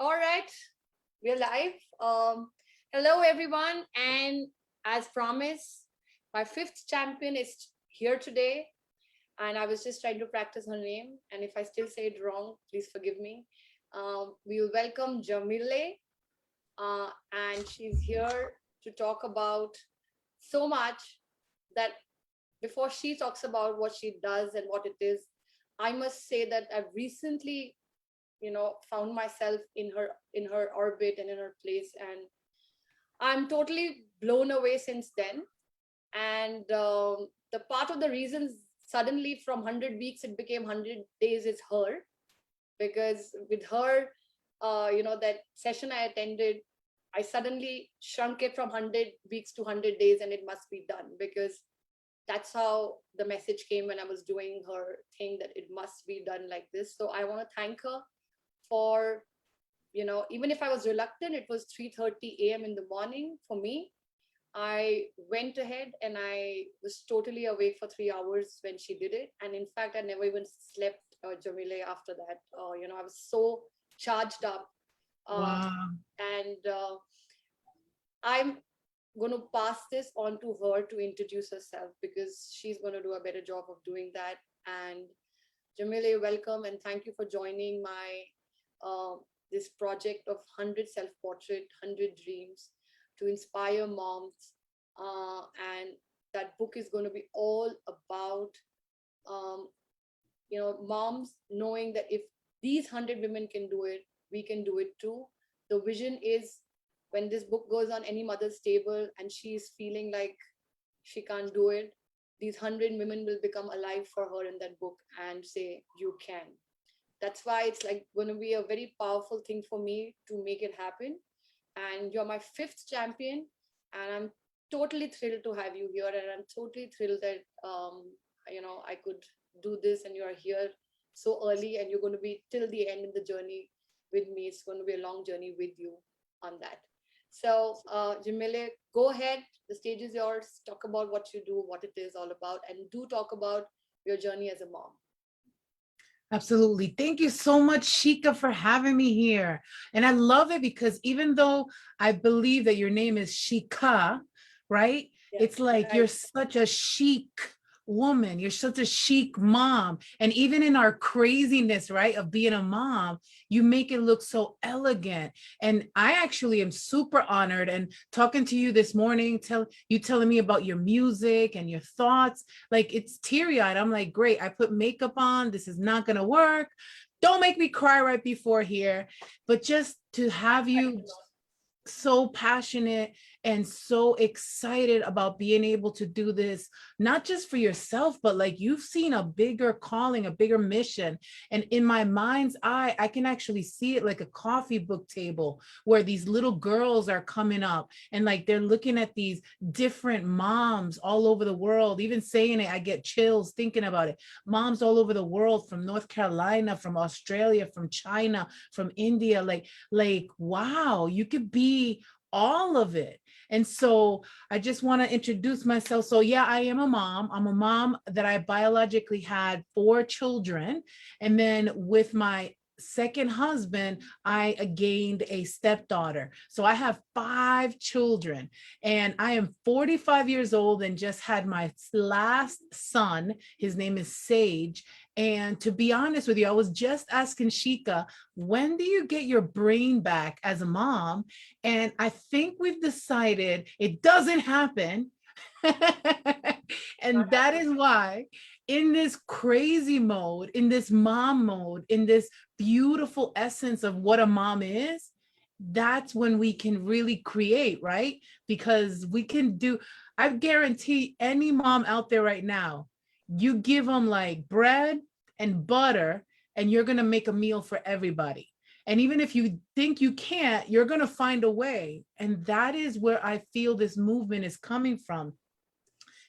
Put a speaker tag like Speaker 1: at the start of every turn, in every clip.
Speaker 1: All right, we're live. Hello, everyone. And as promised, my fifth champion is here today. And I was just trying to practice her name. And if I still say it wrong, please forgive me. We will welcome Jamile. And she's here to talk about so much that before she talks about what she does and what it is, I must say that I've recently found myself in her orbit and in her place, and I'm totally blown away since then. And the part of the reasons suddenly from 100 weeks it became 100 days is her, because with her, that session I attended, I suddenly shrunk it from 100 weeks to 100 days, and it must be done, because that's how the message came when I was doing her thing, that it must be done like this. So I want to thank her for, even if I was reluctant, it was 3:30 a.m. in the morning for me. I went ahead and I was totally awake for 3 hours when she did it. And in fact, I never even slept, Jamile, after that. I was so charged up. Uh,
Speaker 2: Wow.
Speaker 1: and I'm going to pass this on to her to introduce herself, because she's going to do a better job of doing that. And Jamile, welcome, and thank you for joining my uh, this project of 100 self-portrait, 100 dreams to inspire moms. And that book is going to be all about, um, moms knowing that if these 100 women can do it, we can do it too. The vision is, when this book goes on any mother's table and she's feeling like she can't do it, these 100 women will become alive for her in that book and say, you can. That's why it's like going to be a very powerful thing for me to make it happen. And you're my fifth champion, and I'm totally thrilled to have you here, and I'm totally thrilled that I could do this, and you're here so early, and you're going to be till the end in the journey with me. It's going to be a long journey with you on that. So, Jamile, go ahead. The stage is yours. Talk about what you do, what it is all about, and do talk about your journey as a mom.
Speaker 2: Absolutely. Thank you so much, Shika, for having me here. And I love it because even though I believe that your name is Shika, right?
Speaker 1: Yeah,
Speaker 2: It's like you're
Speaker 1: right.
Speaker 2: such a chic woman. You're such a chic mom. And even in our craziness, right, of being a mom, you make it look so elegant. And I actually am super honored, and talking to you this morning, telling me about your music and your thoughts, like it's teary-eyed. I'm like, great, I put makeup on. This is not gonna work. Don't make me cry right before here. But just to have
Speaker 1: Thanks
Speaker 2: you
Speaker 1: a lot.
Speaker 2: so passionate and so excited about being able to do this, not just for yourself, but like you've seen a bigger calling, a bigger mission. And in my mind's eye, I can actually see it like a coffee book table where these little girls are coming up and like they're looking at these different moms all over the world. Even saying it, I get chills thinking about it. Moms all over the world, from North Carolina, from Australia, from China, from India, like wow, you could be all of it. And so I just want to introduce myself. So yeah, I am a mom. I'm a mom that I biologically had 4 children, and then with my second husband, I gained a stepdaughter. So I have 5 children, and I am 45 years old and just had my last son. His name is Sage. And to be honest with you, I was just asking Shika, when do you get your brain back as a mom? And I think we've decided it doesn't happen.
Speaker 1: Not
Speaker 2: And that
Speaker 1: happening.
Speaker 2: is why, in this crazy mode, in this mom mode, in this beautiful essence of what a mom is, that's when we can really create, right? Because we can do, I guarantee any mom out there right now, you give them like bread and butter, and you're going to make a meal for everybody. And even if you think you can't, you're going to find a way. And that is where I feel this movement is coming from.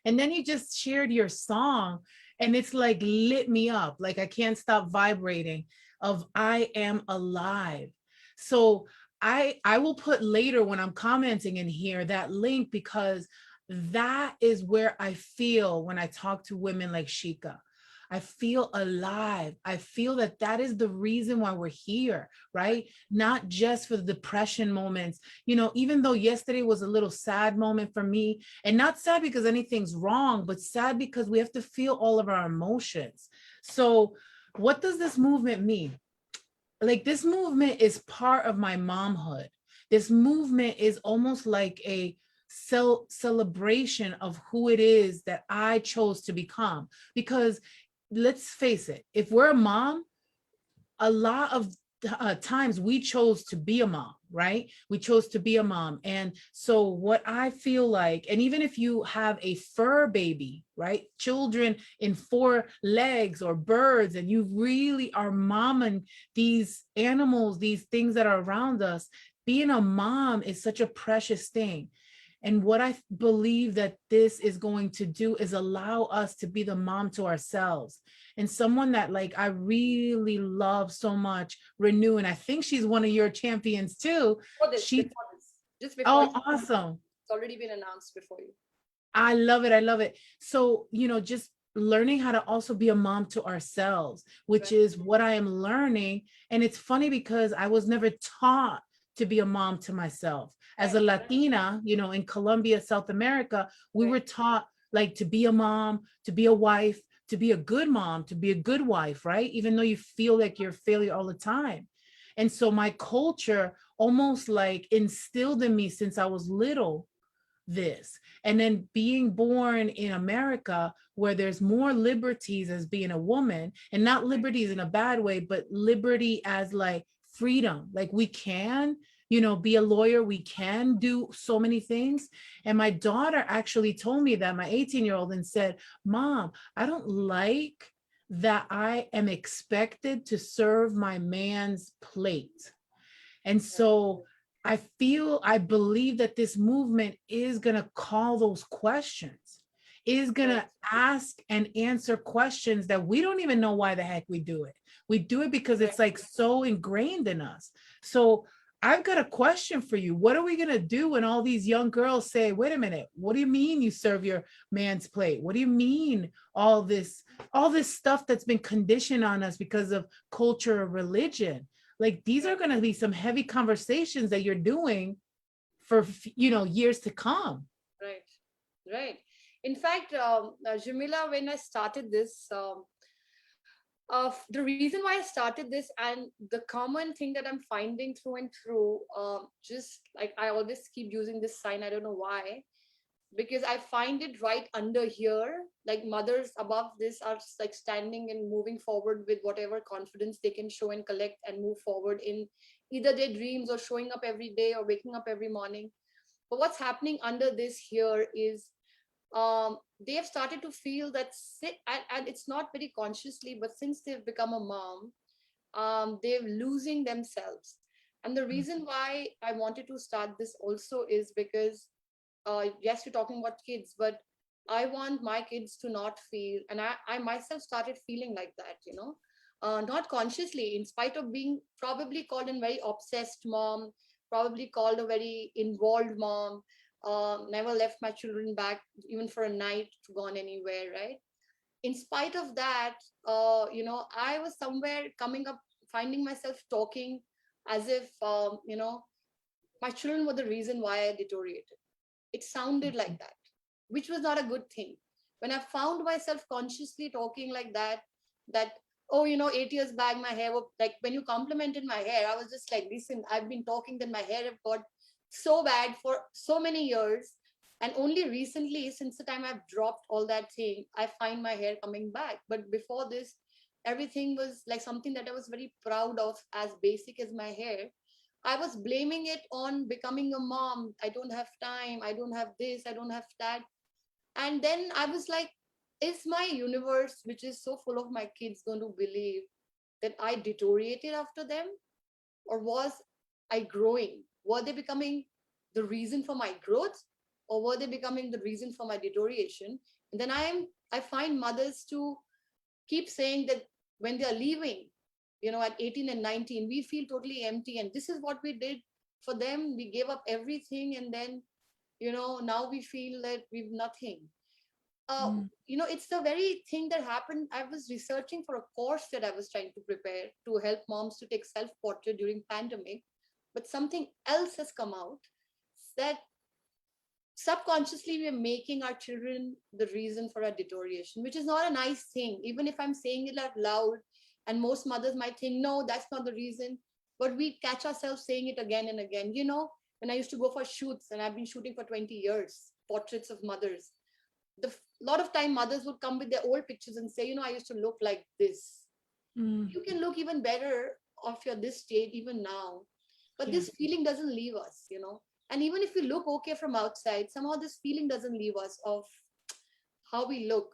Speaker 2: And then you just shared your song, and it's like lit me up. Like I can't stop vibrating of I am alive. So I will put later when I'm commenting in here that link, because that is where I feel when I talk to women like Shika. I feel alive. I feel that that is the reason why we're here, right? Not just for the depression moments. Even though yesterday was a little sad moment for me, and not sad because anything's wrong, but sad because we have to feel all of our emotions. So, what does this movement mean? Like, this movement is part of my momhood. This movement is almost like a celebration of who it is that I chose to become. Because let's face it, if we're a mom, a lot of times we chose to be a mom, right? We chose to be a mom. And so what I feel like, and even if you have a fur baby, right? Children in four legs or birds, and you really are momming these animals, these things that are around us, being a mom is such a precious thing. And what I believe that this is going to do is allow us to be the mom to ourselves. And someone that like I really love so much, Renew, and I think she's one of your champions too. She,
Speaker 1: Before this, just before
Speaker 2: oh,
Speaker 1: you,
Speaker 2: awesome.
Speaker 1: it's already been announced before you.
Speaker 2: I love it. I love it. So, just learning how to also be a mom to ourselves, which
Speaker 1: Right.
Speaker 2: is what I am learning. And it's funny because I was never taught to be a mom to myself. As
Speaker 1: Right.
Speaker 2: a Latina, in Colombia, South America, we
Speaker 1: Right.
Speaker 2: were taught like to be a mom, to be a wife, to be a good mom, to be a good wife, right? Even though you feel like you're a failure all the time. And so my culture almost like instilled in me since I was little this. And then being born in America, where there's more liberties as being a woman, and not liberties in a bad way, but liberty as like freedom. Like we can, be a lawyer, we can do so many things. And my daughter actually told me that, my 18-year-old, and said, Mom, I don't like that I am expected to serve my man's plate. And so I believe that this movement is going to call those questions, is going
Speaker 1: Right.
Speaker 2: to ask and answer questions that we don't even know why the heck we do it. We do it because
Speaker 1: Right.
Speaker 2: it's like so ingrained in us. So I've got a question for you. What are we going to do when all these young girls say, wait a minute, what do you mean you serve your man's plate? What do you mean all this stuff that's been conditioned on us because of culture or religion? Like these are
Speaker 1: Right.
Speaker 2: going to be some heavy conversations that you're doing for years to come.
Speaker 1: Right. Right. In fact, Jamila, when I started this, the reason why I started this, and the common thing that I'm finding through and through, just like I always keep using this sign, I don't know why, because I find it right under here. Like mothers above this are like standing and moving forward with whatever confidence they can show and collect and move forward in either their dreams or showing up every day or waking up every morning. But what's happening under this here is they have started to feel that, and it's not very consciously, but since they've become a mom, they're losing themselves. And the reason why I wanted to start this also is because yes, you're talking about kids, but I want my kids to not feel, and I myself started feeling like that, not consciously, in spite of being probably called a very obsessed mom, probably called a very involved mom, never left my children back even for a night to gone anywhere, right? In spite of that, I was somewhere coming up, finding myself talking as if, my children were the reason why I deteriorated. It sounded like that, which was not a good thing. When I found myself consciously talking like that, oh, 8 years back, my hair was like, when you complimented my hair, I was just like, listen, I've been talking that my hair have got so bad for so many years. And only recently, since the time I've dropped all that thing, I find my hair coming back. But before this, everything was like something that I was very proud of, as basic as my hair. I was blaming it on becoming a mom. I don't have time. I don't have this. I don't have that. And then I was like, is my universe, which is so full of my kids, going to believe that I deteriorated after them? Or was I growing? Were they becoming the reason for my growth? Or were they becoming the reason for my deterioration? And then I find mothers to keep saying that when they're leaving, at 18 and 19, we feel totally empty. And this is what we did for them. We gave up everything. And then, now we feel that we've nothing.
Speaker 2: Mm.
Speaker 1: It's the very thing that happened. I was researching for a course that I was trying to prepare to help moms to take self-portrait during pandemic, but something else has come out that subconsciously we're making our children the reason for our deterioration, which is not a nice thing. Even if I'm saying it out loud, and most mothers might think, no, that's not the reason, but we catch ourselves saying it again and again. When I used to go for shoots, and I've been shooting for 20 years, portraits of mothers, the lot of time mothers would come with their old pictures and say, I used to look like this.
Speaker 2: Mm.
Speaker 1: You can look even better of your this state even now, but
Speaker 2: Yeah.
Speaker 1: this feeling doesn't leave us. And even if we look okay from outside, somehow this feeling doesn't leave us of how we look.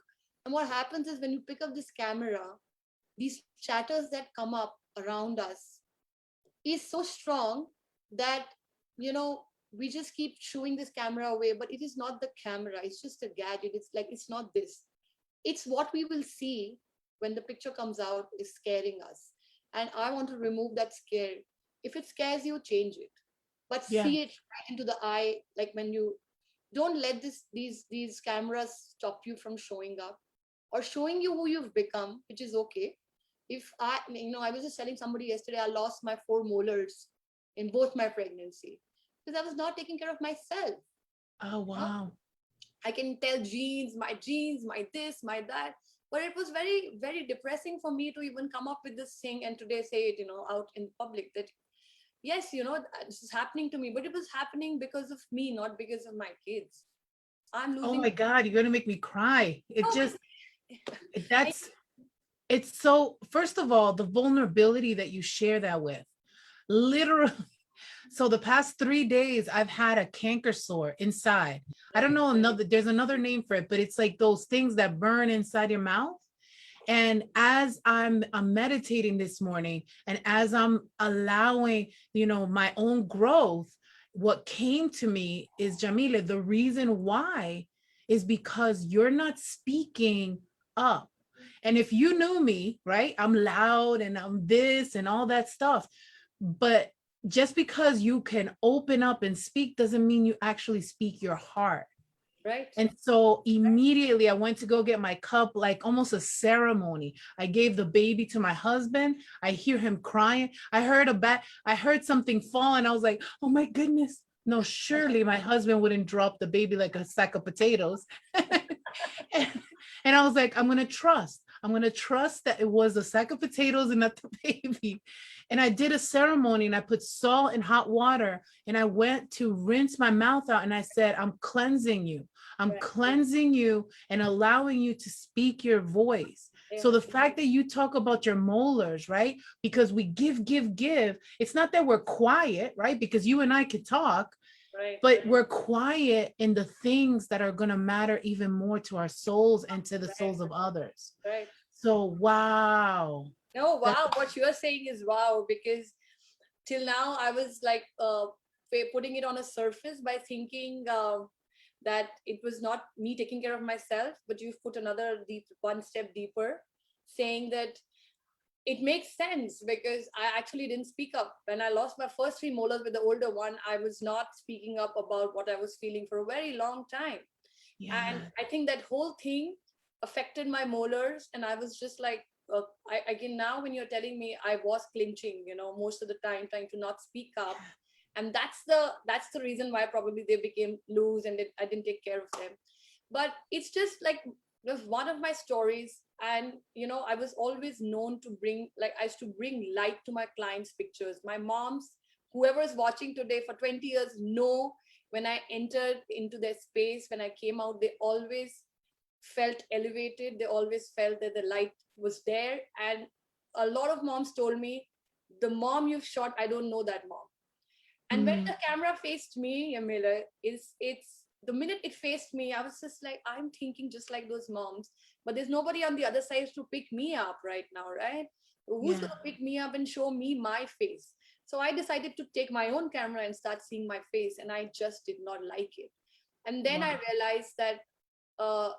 Speaker 1: And what happens is when you pick up this camera, these chatters that come up around us is so strong that you know we just keep showing this camera away, but it is not the camera, it's just a gadget. It's like, it's not this, it's what we will see when the picture comes out is scaring us. And I want to remove that scare. If it scares you, change it, but
Speaker 2: Yeah.
Speaker 1: see it right into the eye. Like, when you don't let these cameras stop you from showing up or showing you who you've become, which is okay. If I was just telling somebody yesterday, I lost my 4 molars in both my pregnancy because I was not taking care of myself.
Speaker 2: Oh,
Speaker 1: Huh?
Speaker 2: wow.
Speaker 1: I can tell genes, my this, my that. But it was very, very depressing for me to even come up with this thing and today say it, out in public that yes, this is happening to me, but it was happening because of me, not because of my kids. I'm
Speaker 2: Oh
Speaker 1: losing.
Speaker 2: my God, you're gonna make me cry. It
Speaker 1: Oh,
Speaker 2: just,
Speaker 1: I,
Speaker 2: that's, it's so, first of all, the vulnerability that you share that with, literally. So the past 3 days, I've had a canker sore inside. I don't
Speaker 1: right,
Speaker 2: know another, there's another name for it, but it's like those things that burn inside your mouth. And as I'm meditating this morning, and as I'm allowing, my own growth, what came to me is, Yamile, the reason why is because you're not speaking up. And if you knew me, right, I'm loud and I'm this and all that stuff. But just because you can open up and speak doesn't mean you actually speak your heart.
Speaker 1: right,
Speaker 2: And so immediately I went to go get my cup, like almost a ceremony. I gave the baby to my husband. I hear him crying. I heard something fall, and I was like, oh my goodness. No, surely my husband wouldn't drop the baby like a sack of potatoes. and, and I was like, I'm gonna trust. I'm gonna trust that it was a sack of potatoes and not the baby. And I did a ceremony, and I put salt in hot water, and I went to rinse my mouth out, and I said, I'm cleansing you. I'm
Speaker 1: right.
Speaker 2: cleansing you and allowing you to speak your voice.
Speaker 1: Yeah,
Speaker 2: So the fact that you talk about your molars, right? Because we give, it's not that we're quiet, right? Because you and I could talk,
Speaker 1: right,
Speaker 2: but we're quiet in the things that are going to matter even more to our souls and to the
Speaker 1: right,
Speaker 2: souls of others.
Speaker 1: right.
Speaker 2: So, wow.
Speaker 1: No,
Speaker 2: That,
Speaker 1: wow. What you're saying is wow, because till now I was like putting it on a surface by thinking that it was not me taking care of myself, but you've put another deep, one step deeper, saying that it makes sense because I actually didn't speak up. When I lost my first 3 molars with the older one, I was not speaking up about what I was feeling for a very long time. And
Speaker 2: yeah.
Speaker 1: I think that whole thing affected my molars. And I was just like, again, now when you're telling me, I was clinching, most of the time, trying to not speak up. And that's the reason why probably they became loose and I didn't take care of them. But it's just like, it was one of my stories. And I was always known to bring, like, I used to bring light to my clients' pictures. My mom's, whoever is watching today for 20 years know, when I entered into their space, when I came out, they always felt elevated. They always felt that the light was there. And a lot of moms told me, the mom you've shot, I don't know that mom. And when
Speaker 2: Mm,
Speaker 1: the camera faced me, Yamila, it's the minute it faced me, I was just like, I'm thinking just like those moms, but there's nobody on the other side to pick me up right now, right? Who's
Speaker 2: yeah.
Speaker 1: going to pick me up and show me my face? So I decided to take my own camera and start seeing my face, and I just did not like it. And then I
Speaker 2: Wow.
Speaker 1: realized that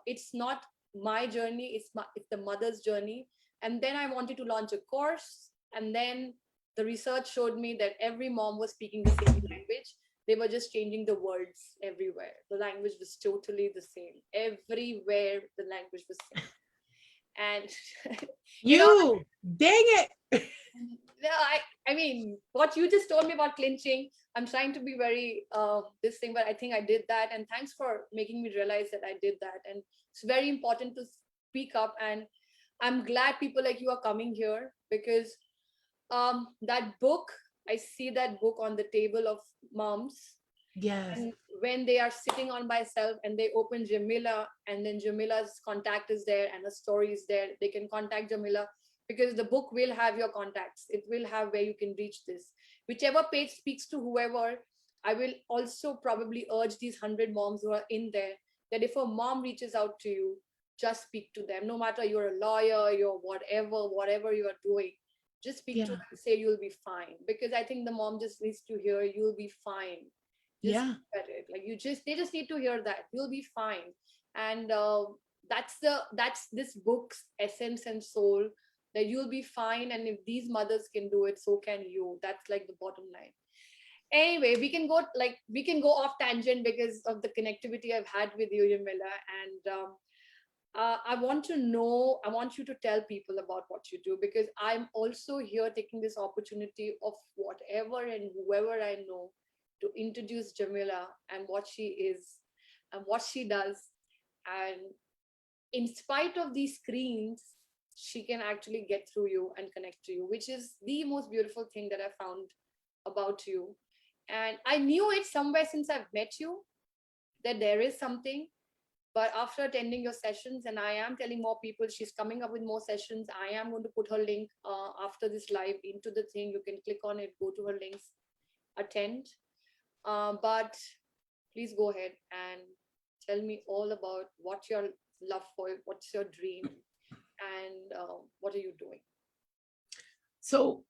Speaker 1: it's not my journey, it's the mother's journey. And then I wanted to launch a course, and then the research showed me that every mom was speaking the same language. They were just changing the words everywhere. The language was totally the same. Everywhere the language was same. And you know,
Speaker 2: You, dang it.
Speaker 1: yeah, I mean, what you just told me about clinching, I'm trying to be very this thing, but I think I did that. And thanks for making me realize that I did that. And it's very important to speak up. And I'm glad people like you are coming here, because that book, I see that book on the table of moms,
Speaker 2: Yes.
Speaker 1: and when they are sitting on by self and they open Jamila, and then Jamila's contact is there and the story is there, they can contact Jamila, because the book will have your contacts. It will have where you can reach this. Whichever page speaks to whoever, I will also probably urge these 100 moms who are in there that if a mom reaches out to you, just speak to them. No matter you're a lawyer, you're whatever you are doing, just speak to
Speaker 2: Yeah.
Speaker 1: them and say you'll be fine. Because I think the mom just needs to hear you'll be fine. Just
Speaker 2: Yeah.
Speaker 1: look at it, like they just need to hear that you'll be fine. And that's this book's essence and soul, that you'll be fine, and if these mothers can do it, so can you. That's like the bottom line. Anyway, we can go off tangent because of the connectivity I've had with you, Yamila. And I want you to tell people about what you do, because I'm also here taking this opportunity of whatever and whoever I know to introduce Jamila and what she is and what she does. And in spite of these screens, she can actually get through you and connect to you, which is the most beautiful thing that I found about you. And I knew it somewhere since I've met you, that there is something. But after attending your sessions, and I am telling more people, she's coming up with more sessions. I am going to put her link after this live into the thing. You can click on it, go to her links, attend. But please go ahead and tell me all about what your love for, what's your dream, and what are you doing.
Speaker 2: So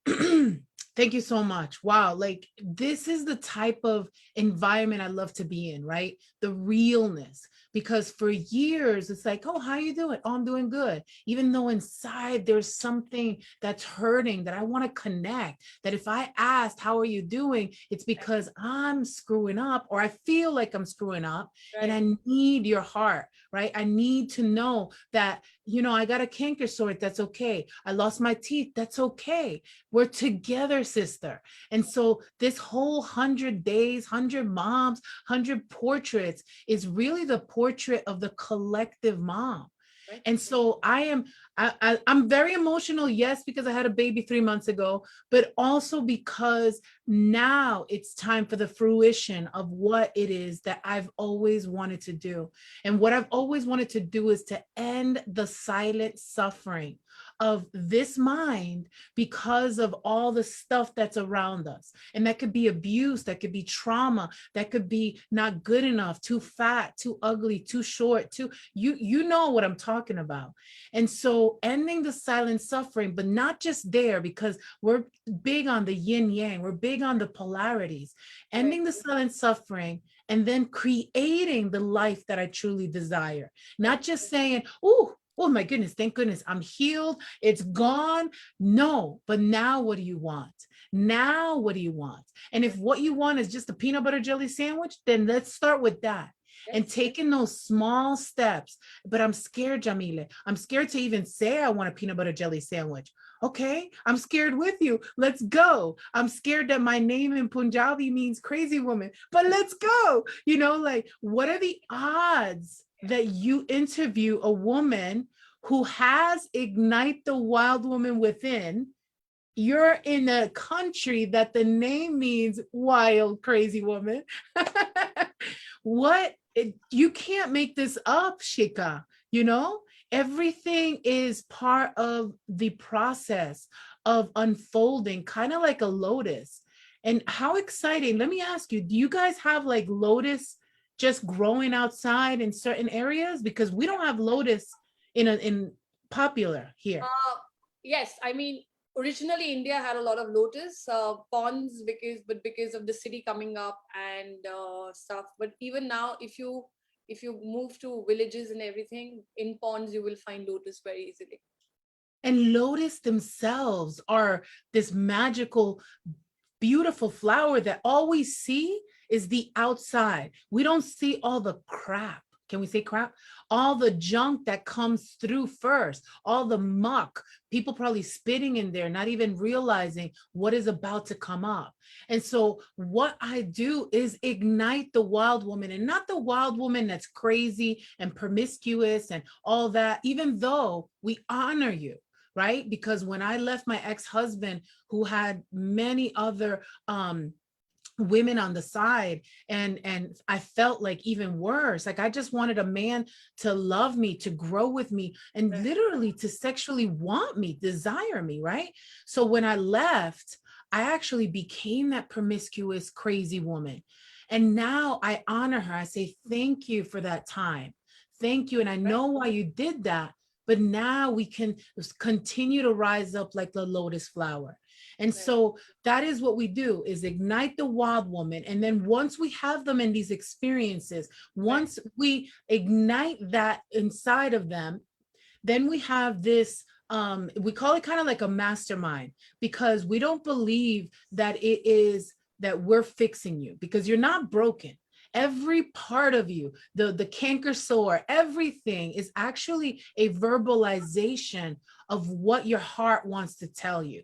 Speaker 2: thank you so much. Wow. Like this is the type of environment I love to be in, right? The realness. Because for years it's like, oh, how you doing? Oh, I'm doing good. Even though inside there's something that's hurting that I want to connect. That if I asked, how are you doing? It's because I'm screwing up or I feel like I'm screwing up and
Speaker 1: Right.
Speaker 2: I need your heart, right? I need to know that, I got a canker sore. That's okay. I lost my teeth. That's okay. We're together, sister. And so this whole 100 days, 100 moms, 100 portraits is really the portrait of the collective mom.
Speaker 1: Right.
Speaker 2: And so I'm very emotional, yes, because I had a baby 3 months ago, but also because now it's time for the fruition of what it is that I've always wanted to do. And what I've always wanted to do is to end the silent suffering of this mind because of all the stuff that's around us. And that could be abuse, that could be trauma, that could be not good enough, too fat, too ugly, too short, too you know what I'm talking about. And so ending the silent suffering, but not just there, because we're big on the yin yang, we're big on the polarities,
Speaker 1: Right.
Speaker 2: ending the silent suffering and then creating the life that I truly desire.
Speaker 1: Right.
Speaker 2: Not just saying, oh my goodness, thank goodness I'm healed, it's gone. No, but now what do you want? Now what do you want? And if what you want is just a peanut butter jelly sandwich, then let's start with that. And
Speaker 1: Yes.
Speaker 2: taking those small steps. But I'm scared, Yamile. I'm scared to even say I want a peanut butter jelly sandwich. Okay, I'm scared with you. Let's go. I'm scared that my name in Punjabi means crazy woman, but let's go. Like, what are the odds that you interview a woman who has ignite the wild woman within? You're in a country that the name means wild, crazy woman. You can't make this up, Shika. Everything is part of the process of unfolding, kind of like a lotus. And how exciting. Let me ask you, do you guys have like lotus just growing outside in certain areas? Because we don't have lotus in popular here.
Speaker 1: Uh, yes, I mean, originally India had a lot of lotus ponds, because of the city coming up and stuff. But even now, if you move to villages and everything, in ponds you will find lotus very easily.
Speaker 2: And lotus themselves are this magical beautiful flower that all we see is the outside. We don't see all the crap. Can we say crap? All the junk that comes through first, all the muck, people probably spitting in there, not even realizing what is about to come up. And so what I do is ignite the wild woman, and not the wild woman that's crazy and promiscuous and all that, even though we honor you, right? Because when I left my ex-husband, who had many other women on the side, and I felt like even worse, like I just wanted a man to love me, to grow with me, and literally to sexually want me, desire me, right? So when I left, I actually became that promiscuous crazy woman, and now I honor her. I say thank you for that time, thank you, and I know why you did that, but now we can continue to rise up like the lotus flower. And so that is what we do, is ignite the wild woman. And then once we have them in these experiences, once we ignite that inside of them, then we have this, we call it kind of like a mastermind, because we don't believe that it is that we're fixing you, because you're not broken. Every part of you, the canker sore, everything is actually a verbalization of what your heart wants to tell you.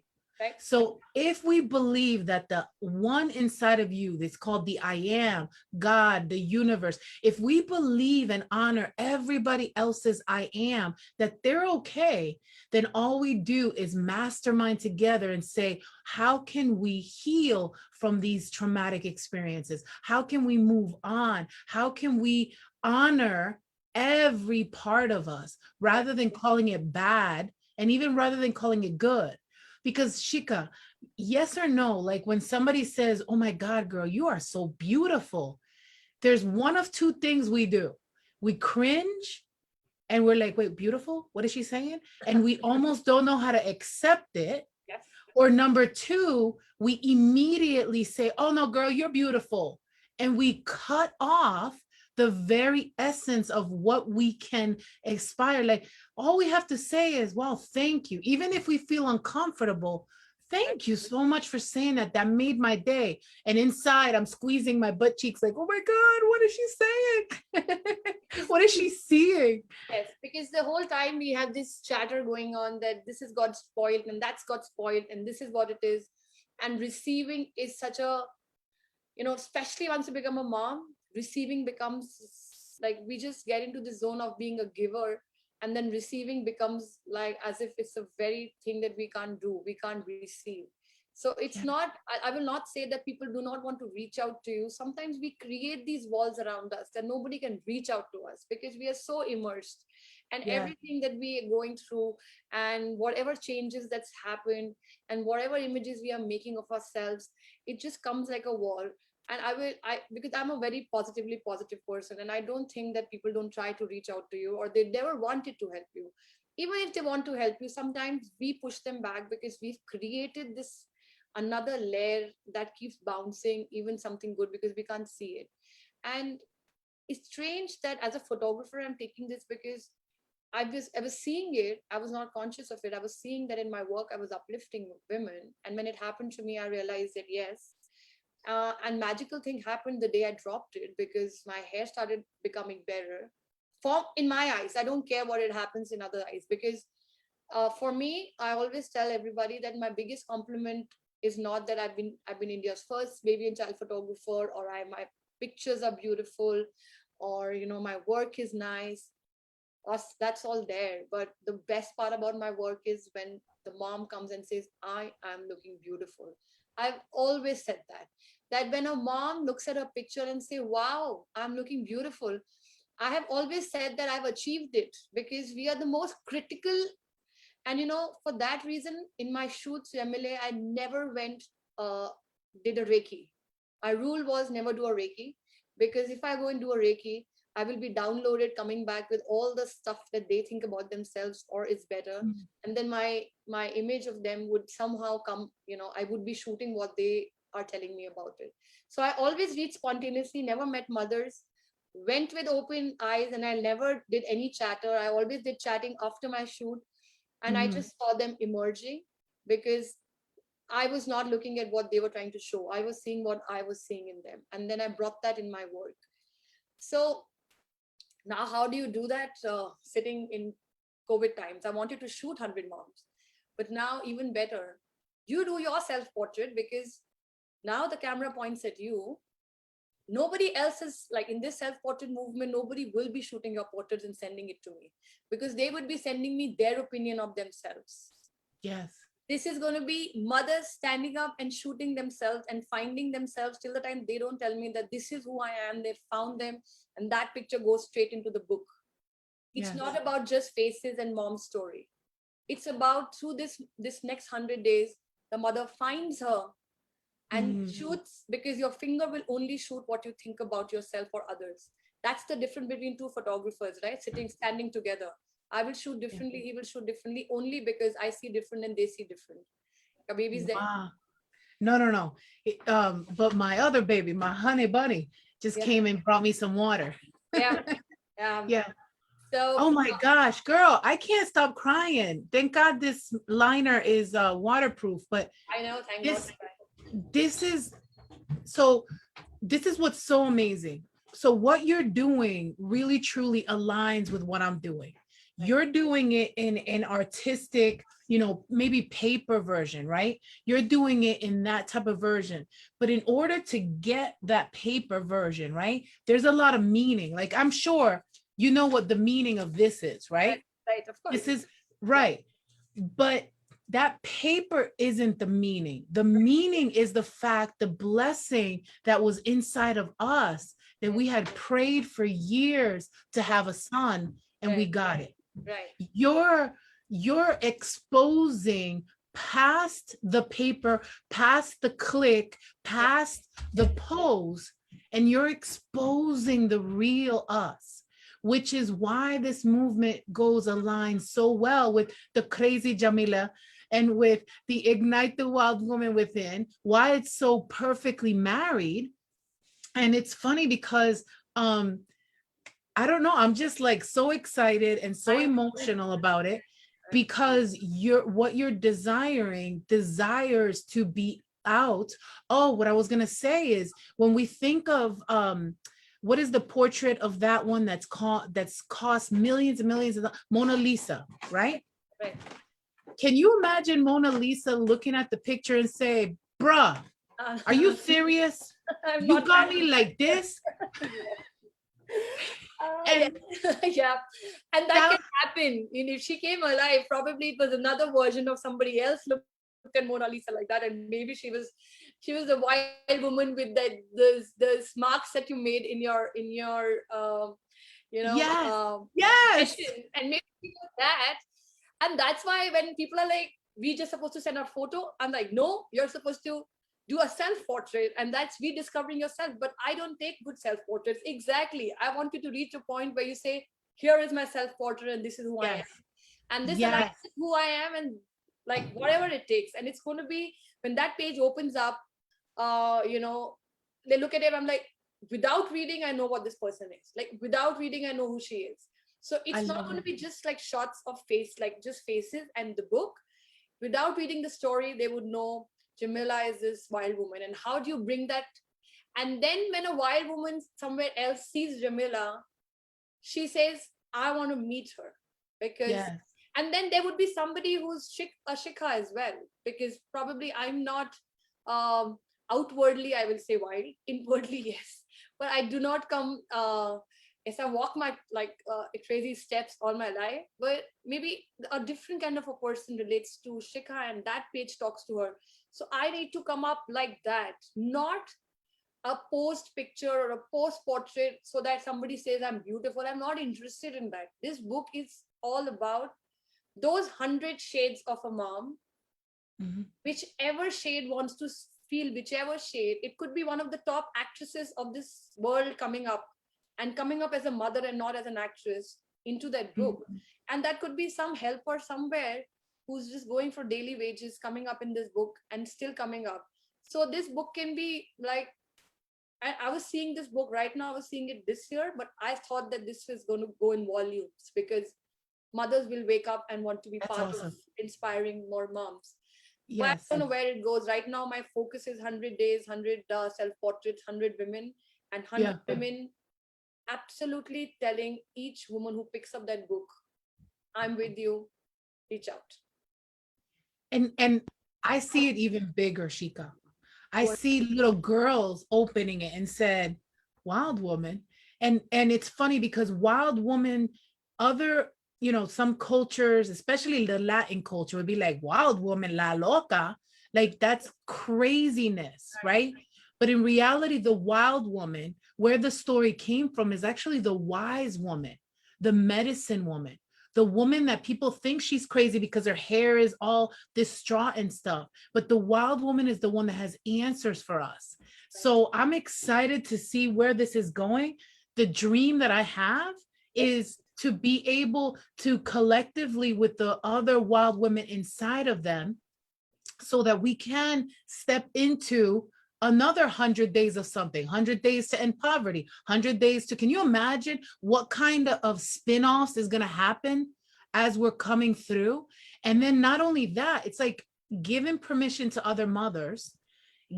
Speaker 2: So if we believe that the one inside of you that's called the I am, God, the universe, if we believe and honor everybody else's I am, that they're okay, then all we do is mastermind together and say, how can we heal from these traumatic experiences? How can we move on? How can we honor every part of us rather than calling it bad, and even rather than calling it good? Because Shika, yes or no, like when somebody says, oh my God, girl, you are so beautiful, there's one of two things we do. We cringe and we're like, wait, beautiful? What is she saying? And we almost don't know how to accept it.
Speaker 1: Yes.
Speaker 2: Or number two, we immediately say, oh no, girl, you're beautiful. And we cut off the very essence of what we can aspire. Like all we have to say is, well, thank you. Even if we feel uncomfortable, thank you so much for saying that. That made my day. And inside, I'm squeezing my butt cheeks like, oh my God, what is she saying? What is she seeing?
Speaker 1: Yes, because the whole time we have this chatter going on that this is got spoiled and that's got spoiled and this is what it is. And receiving is such a, especially once you become a mom, receiving becomes like we just get into the zone of being a giver, and then receiving becomes like as if it's a very thing that we can't do, we can't receive. So it's
Speaker 2: Yeah.
Speaker 1: not, I will not say that people do not want to reach out to you. Sometimes we create these walls around us that nobody can reach out to us because we are so immersed, and
Speaker 2: Yeah.
Speaker 1: everything that we are going through and whatever changes that's happened and whatever images we are making of ourselves, it just comes like a wall. And I because I'm a very positively positive person, and I don't think that people don't try to reach out to you or they never wanted to help you. Even if they want to help you, sometimes we push them back because we've created this another layer that keeps bouncing even something good because we can't see it. And it's strange that as a photographer I'm taking this because I was seeing it. I was not conscious of it. I was seeing that in my work I was uplifting women, and when it happened to me I realized that yes. And magical thing happened the day I dropped it because my hair started becoming better. For in my eyes, I don't care what it happens in other eyes because for me, I always tell everybody that my biggest compliment is not that I've been India's first baby and child photographer, or my pictures are beautiful, or my work is nice. Us, that's all there. But the best part about my work is when the mom comes and says, I am looking beautiful. I've always said that when a mom looks at a picture and say, wow, I'm looking beautiful, I have always said that I've achieved it because we are the most critical. And for that reason, in my shoots, Yamile, I never did a Reiki. My rule was never do a Reiki, because if I go and do a Reiki, I will be downloaded coming back with all the stuff that they think about themselves or is better. And then my image of them would somehow come, I would be shooting what they are telling me about it. So I always read spontaneously, never met mothers, went with open eyes, and I never did any chatter. I always did chatting after my shoot, and I
Speaker 2: Mhm.
Speaker 1: just saw them emerging because I was not looking at what they were trying to show. I was seeing what I was seeing in them. And then I brought that in my work. So now, how do you do that sitting in COVID times? I wanted to shoot 100 moms. But now, even better, you do your self portrait because now the camera points at you. Nobody else is like in this self portrait movement, nobody will be shooting your portraits and sending it to me because they would be sending me their opinion of themselves.
Speaker 2: Yes.
Speaker 1: This is going to be mothers standing up and shooting themselves and finding themselves till the time they don't tell me that this is who I am. They found them, and that picture goes straight into the book. It's
Speaker 2: Yes.
Speaker 1: not about just faces and mom's story. It's about through this next 100 days, the mother finds her and shoots, because your finger will only shoot what you think about yourself or others. That's the difference between two photographers, right? Standing together. I will shoot differently, he will shoot differently, only because I see different and they see different. Your baby's there.
Speaker 2: Wow. No. But my other baby, my honey bunny, just
Speaker 1: Yeah.
Speaker 2: came and brought me some water.
Speaker 1: Yeah.
Speaker 2: Yeah.
Speaker 1: So
Speaker 2: Oh my gosh, girl, I can't stop crying. Thank God this liner is waterproof, but
Speaker 1: I know, thank God.
Speaker 2: this is so this is what's so amazing. So what you're doing really truly aligns with what I'm doing. You're doing it in an artistic, maybe paper version, right? You're doing it in that type of version. But in order to get that paper version, right, there's a lot of meaning. Like I'm sure you know what the meaning of this is, right?
Speaker 1: Right, of course.
Speaker 2: This is right. But that paper isn't the meaning. The meaning is the fact, the blessing that was inside of us, that we had prayed for years to have a son, and we got it.
Speaker 1: Right.
Speaker 2: You're exposing past the paper, past the click, past the pose, and you're exposing the real us, which is why this movement goes aligned so well with the crazy Yamile and with the Ignite the Wild Woman Within, why it's so perfectly married. And it's funny because I don't know, I'm just like so excited and so emotional about it, because what you're desiring desires to be out. Oh, what I was gonna say is, when we think of what is the portrait of that one that's cost millions and millions of Mona Lisa, right?
Speaker 1: Right.
Speaker 2: Can you imagine Mona Lisa looking at the picture and say, bruh, are you serious? You got me like this?
Speaker 1: And yeah, and that can happen. If she came alive, probably it was another version of somebody else looked at Mona Lisa like that, and maybe she was a wild woman with the marks that you made in your
Speaker 2: yes,
Speaker 1: and maybe that. And that's why when people are like, we just supposed to send our photo, I'm like, no, you're supposed to do a self-portrait, and that's rediscovering yourself. But I don't take good self-portraits. Exactly. I want you to reach a point where you say, here is my self-portrait and this is who I am. And this aligns with who I am, and like whatever it takes. And it's going to be, when that page opens up, they look at it, I'm like, without reading, I know what this person is. Like without reading, I know who she is. So it's not going to be just like shots of face, like just faces and the book. Without reading the story, they would know Yamile is this wild woman. And how do you bring that? And then when a wild woman somewhere else sees Yamile, she says, I want to meet her. Because and then there would be somebody who's a shikha as well, because probably I'm not outwardly, I will say wild, inwardly yes, but I do not come yes, I walk my crazy steps all my life, but maybe a different kind of a person relates to shikha, and that page talks to her. So I need to come up like that, not a post picture or a post portrait so that somebody says I'm beautiful. I'm not interested in that. This book is all about those 100 shades of a mom. Whichever shade wants to feel, whichever shade, it could be one of the top actresses of this world coming up, and coming up as a mother and not as an actress into that book. And that could be some helper somewhere who's just going for daily wages, coming up in this book and still coming up. So this book can be like, I was seeing this book right now, I was seeing it this year, but I thought that this was going to go in volumes, because mothers will wake up and want to be part of inspiring more moms. Well, I
Speaker 2: Yes.
Speaker 1: don't know where it goes. Right now, my focus is 100 days, 100 self-portraits, 100 women, and 100
Speaker 2: Yeah.
Speaker 1: women absolutely telling each woman who picks up that book, I'm with you, reach out.
Speaker 2: And I see it even bigger, Shika. I
Speaker 1: Go
Speaker 2: see little girls opening it and said, "Wild woman." And it's funny because wild woman, other, some cultures, especially the Latin culture, would be like, "Wild woman, la loca." Like that's craziness, right? But in reality, the wild woman, where the story came from, is actually the wise woman, the medicine woman, the woman that people think she's crazy because her hair is all distraught and stuff. But the wild woman is the one that has answers for us. So I'm excited to see where this is going. The dream that I have is to be able to collectively with the other wild women inside of them, so that we can step into another 100 days of something, 100 days to end poverty, 100 days to, can you imagine what kind of spin-offs is going to happen as we're coming through? And then not only that, it's like giving permission to other mothers,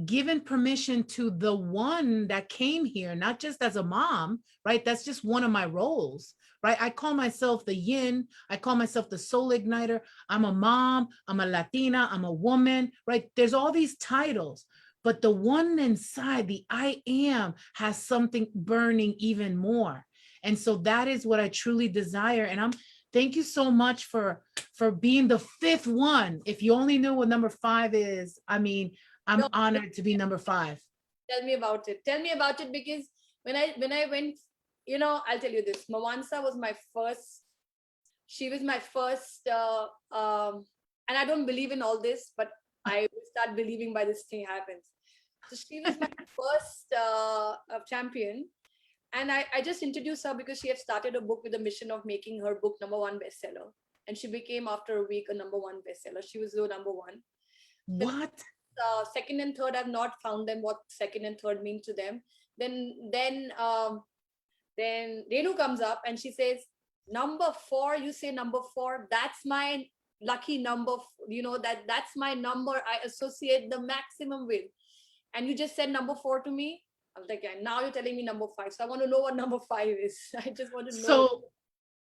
Speaker 2: given permission to the one that came here, not just as a mom, right? That's just one of my roles, right? I call myself the yin, I call myself the soul igniter. I'm a mom, I'm a Latina, I'm a woman, right? There's all these titles, but the one inside, the I am, has something burning even more. And so that is what I truly desire. And thank you so much for being the fifth one. If you only knew what number 5 is, I mean, I'm
Speaker 1: No,
Speaker 2: honored to be number 5.
Speaker 1: tell me about it. Tell me about it, because when I went, I'll tell you this. Mawansa was my first. She was my first, and I don't believe in all this, but I will start believing by this thing happens. So she was my first champion, and I just introduced her because she had started a book with the mission of making her book #1 bestseller, and she became after a week a #1 bestseller. She was the #1.
Speaker 2: What?
Speaker 1: Second and third, I've not found them what second and third mean to them. Then Renu comes up and she says, #4, you say #4, that's my lucky number, that's my number I associate the maximum with. And you just said #4 to me. I was like, yeah, now you're telling me #5. So I want to know what #5 is. I just want to know.
Speaker 2: So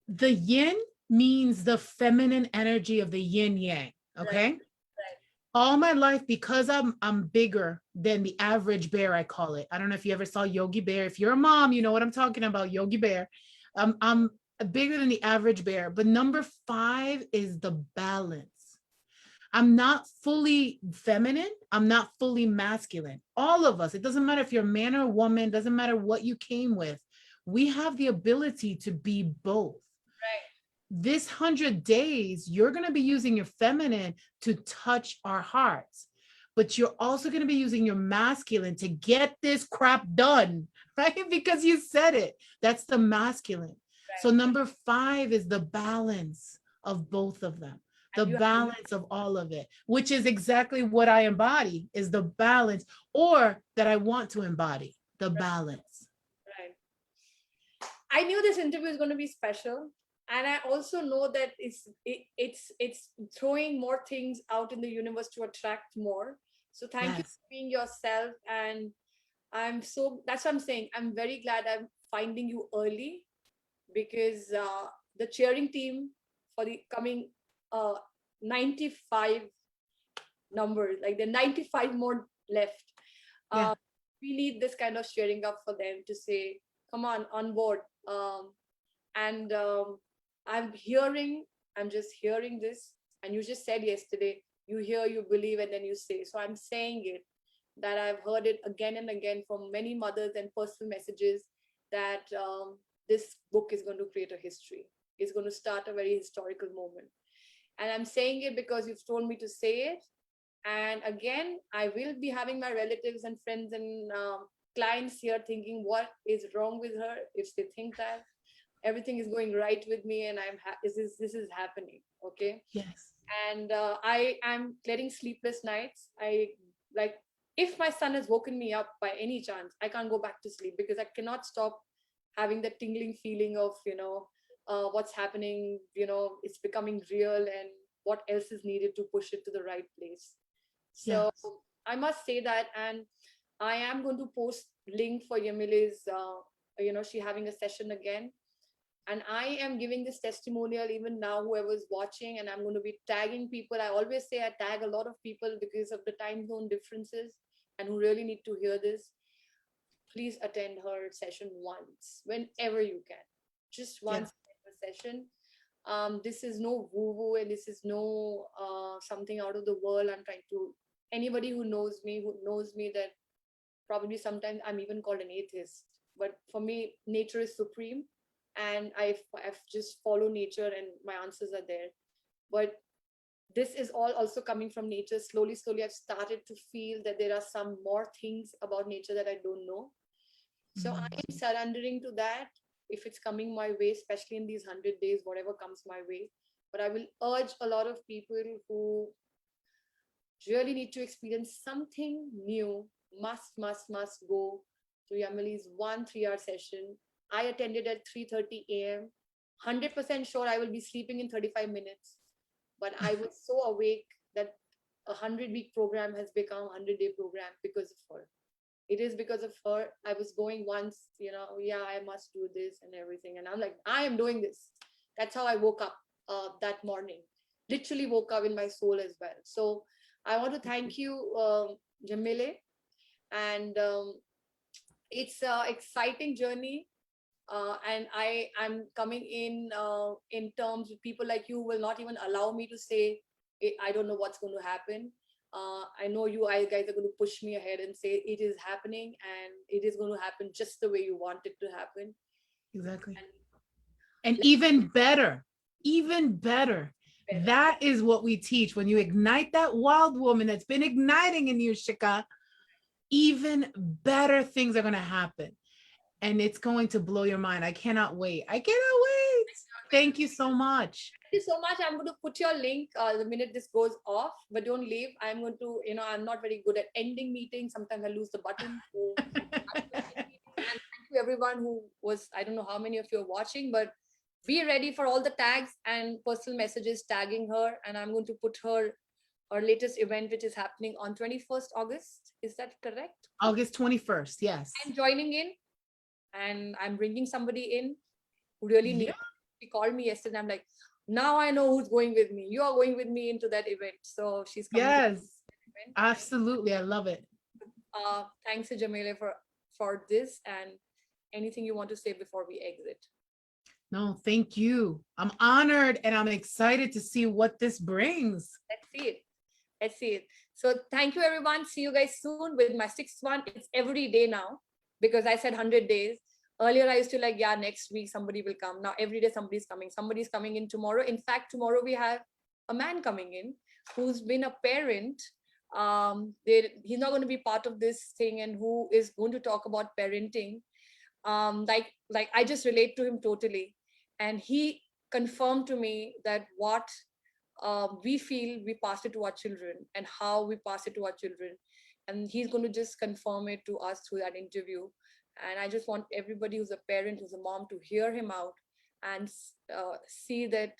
Speaker 2: the yin means the feminine energy of the yin yang,
Speaker 1: Right,
Speaker 2: okay?
Speaker 1: right.
Speaker 2: All my life, because I'm bigger than the average bear, I call it. I don't know if you ever saw Yogi Bear. If you're a mom, you know what I'm talking about, Yogi Bear. I'm bigger than the average bear, but number 5 is the balance. I'm not fully feminine. I'm not fully masculine. All of us, it doesn't matter if you're a man or a woman, doesn't matter what you came with. We have the ability to be both.
Speaker 1: Right.
Speaker 2: This 100 days, you're going to be using your feminine to touch our hearts, but you're also going to be using your masculine to get this crap done, right? Because you said it. That's the masculine. So
Speaker 1: Right.
Speaker 2: number 5 is the balance of both of them, the
Speaker 1: And you
Speaker 2: balance of all of it, which is exactly what I embody, is the balance, or that I want to embody, the balance.
Speaker 1: Right. I knew this interview is going to be special, and I also know that it's throwing more things out in the universe to attract more. So thank you
Speaker 2: Yes.
Speaker 1: for being yourself, and that's what I'm saying. I'm very glad I'm finding you early, because the cheering team for the coming uh, 95 numbers, like the 95 more left.
Speaker 2: Yeah.
Speaker 1: Uh, we need this kind of cheering up for them to say, come on board. And I'm just hearing this. And you just said yesterday, you hear, you believe, and then you say. So I'm saying it, that I've heard it again and again from many mothers and personal messages, that this book is going to create a history. It's going to start a very historical moment. And I'm saying it because you've told me to say it. And again, I will be having my relatives and friends and clients here thinking, what is wrong with her? If they think that everything is going right with me and this is happening, okay?
Speaker 2: Yes.
Speaker 1: And I am getting sleepless nights. I like, if my son has woken me up by any chance, I can't go back to sleep because I cannot stop having that tingling feeling of what's happening. It's becoming real, and what else is needed to push it to the right place. So
Speaker 2: Yes.
Speaker 1: I must say that, and I am going to post link for Yamile's, she having a session again. And I am giving this testimonial even now, whoever's watching, and I'm going to be tagging people. I always say I tag a lot of people because of the time zone differences and who really need to hear this. Please attend her session once, whenever you can. Just
Speaker 2: Yeah.
Speaker 1: once a session. This is no woo woo, and this is no something out of the world. I'm trying to, anybody who knows me that probably sometimes I'm even called an atheist. But for me, nature is supreme, and I've just follow nature, and my answers are there. But this is all also coming from nature. Slowly, slowly, I've started to feel that there are some more things about nature that I don't know. So I
Speaker 2: Mhm.
Speaker 1: am surrendering to that if it's coming my way, especially in these 100 days, whatever comes my way. But I will urge a lot of people who really need to experience something new, must go to Yamile's 1 3 hour session. I attended at 3:30 a.m. 100% sure I will be sleeping in 35 minutes. But I was so awake that a 100-week program has become a 100-day program because of her. It is because of her. I was going once, yeah, I must do this and everything. And I'm like, I am doing this. That's how I woke up that morning. Literally woke up in my soul as well. So I want to thank you, Jamile. And it's an exciting journey. And I'm coming in terms with people like you will not even allow me to say, I don't know what's going to happen. I know you guys are going to push me ahead and say it is happening, and it is going to happen just the way you want it to happen.
Speaker 2: Exactly.
Speaker 1: And
Speaker 2: And
Speaker 1: let's
Speaker 2: even better, even better.
Speaker 1: get better.
Speaker 2: That is what we teach. When you ignite that wild woman that's been igniting in you, Shika, even better things are going to happen. And it's going to blow your mind. I cannot wait. I cannot wait. Thank you so much.
Speaker 1: Thank you so much. I'm going to put your link the minute this goes off, but don't leave. I'm going to, I'm not very good at ending meetings. Sometimes I lose the button. So I'm going to end meeting. And thank you everyone who was, I don't know how many of you are watching, but be ready for all the tags and personal messages tagging her. And I'm going to put her latest event, which is happening on 21st August. Is that correct?
Speaker 2: August 21st. Yes.
Speaker 1: I'm joining in, and I'm bringing somebody in who really
Speaker 2: Yeah.
Speaker 1: needs. She called me yesterday. I'm like, now I know who's going with me. You are going with me into that event. So she's coming to
Speaker 2: Yes.
Speaker 1: the event.
Speaker 2: Absolutely. I love it.
Speaker 1: Thanks to Jamila for this, and anything you want to say before we exit.
Speaker 2: No, thank you. I'm honored and I'm excited to see what this brings.
Speaker 1: Let's see it. Let's see it. So thank you everyone. See you guys soon with my sixth one. It's every day now because I said 100 days. Earlier I used to like, yeah, next week somebody will come. Now every day somebody's coming. Somebody's coming in tomorrow. In fact, tomorrow we have a man coming in who's been a parent. He's not going to be part of this thing, and who is going to talk about parenting. Like I just relate to him totally, and he confirmed to me that what we feel, we pass it to our children, and how we pass it to our children. And he's going to just confirm it to us through that interview. And I just want everybody who's a parent, who's a mom, to hear him out and see that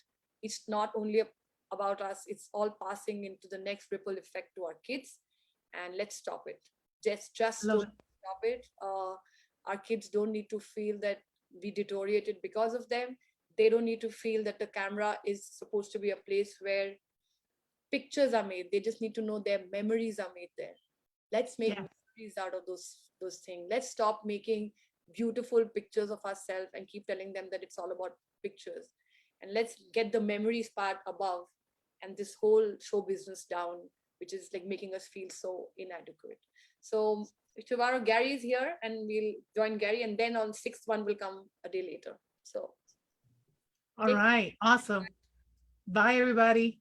Speaker 1: it's not only about us, it's all passing into the next ripple effect to our kids. And let's stop it. Just
Speaker 2: Love
Speaker 1: don't
Speaker 2: it.
Speaker 1: stop it. Our kids don't need to feel that we deteriorated because of them. They don't need to feel that the camera is supposed to be a place where pictures are made. They just need to know their memories are made there. Let's make
Speaker 2: Yeah.
Speaker 1: memories out of those things. Let's stop making beautiful pictures of ourselves and keep telling them that it's all about pictures. And let's get the memories part above, and this whole show business down, which is like making us feel so inadequate. So tomorrow Gary is here, and we'll join Gary, and then on sixth one will come a day later. So
Speaker 2: All
Speaker 1: take
Speaker 2: right. Awesome. Bye, everybody.